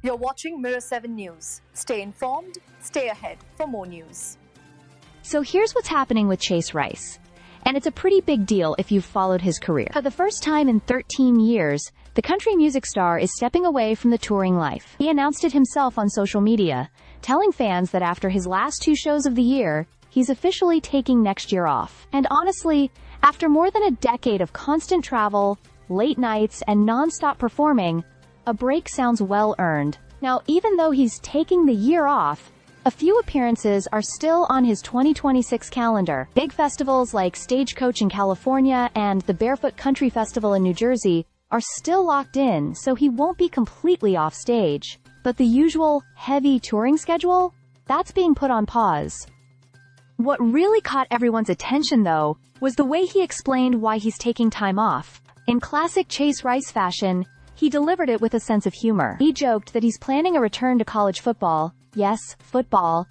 You're watching Mirror 7 News. Stay informed, stay ahead for more news. So here's what's happening with Chase Rice. And it's a pretty big deal if you've followed his career. For the first time in 13 years, the country music star is stepping away from the touring life. He announced it himself on social media, telling fans that after his last 2 shows of the year, he's officially taking next year off. And honestly, after more than a decade of constant travel, late nights, and non-stop performing, a break sounds well-earned. Now, even though he's taking the year off, a few appearances are still on his 2026 calendar. Big festivals like Stagecoach in California and the Barefoot Country Festival in New Jersey are still locked in, so he won't be completely off stage. But the usual heavy touring schedule? That's being put on pause. What really caught everyone's attention, though, was the way he explained why he's taking time off. In classic Chase Rice fashion, he delivered it with a sense of humor. He joked that he's planning a return to college football, yes, football,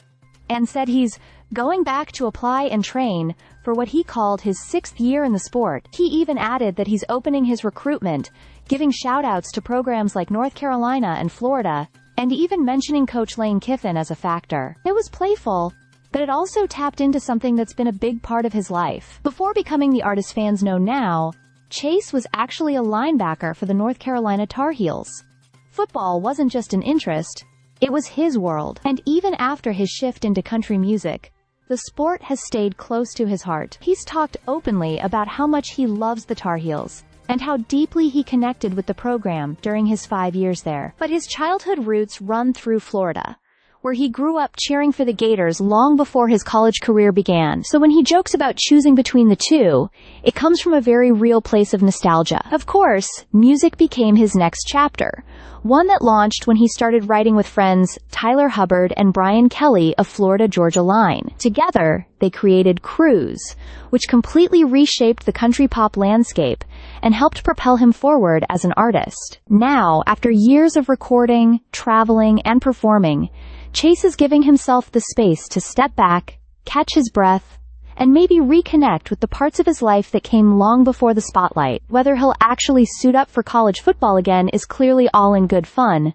and said he's going back to apply and train for what he called his 6th year in the sport. He even added that he's opening his recruitment, giving shout-outs to programs like North Carolina and Florida, and even mentioning Coach Lane Kiffin as a factor. It was playful, but it also tapped into something that's been a big part of his life. Before becoming the artist fans know now, Chase was actually a linebacker for the North Carolina Tar Heels. Football wasn't just an interest, it was his world. And even after his shift into country music, the sport has stayed close to his heart. He's talked openly about how much he loves the Tar Heels, and how deeply he connected with the program during his 5 years there. But his childhood roots run through Florida, where he grew up cheering for the Gators long before his college career began. So when he jokes about choosing between the two, it comes from a very real place of nostalgia. Of course, music became his next chapter, one that launched when he started writing with friends Tyler Hubbard and Brian Kelly of Florida Georgia Line. Together, they created Cruise, which completely reshaped the country pop landscape and helped propel him forward as an artist. Now, after years of recording, traveling, and performing, Chase is giving himself the space to step back, catch his breath, and maybe reconnect with the parts of his life that came long before the spotlight. Whether he'll actually suit up for college football again is clearly all in good fun,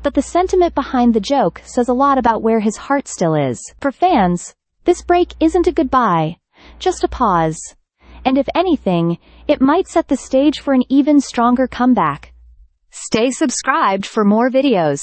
but the sentiment behind the joke says a lot about where his heart still is. For fans, this break isn't a goodbye, just a pause. And if anything, it might set the stage for an even stronger comeback. Stay subscribed for more videos.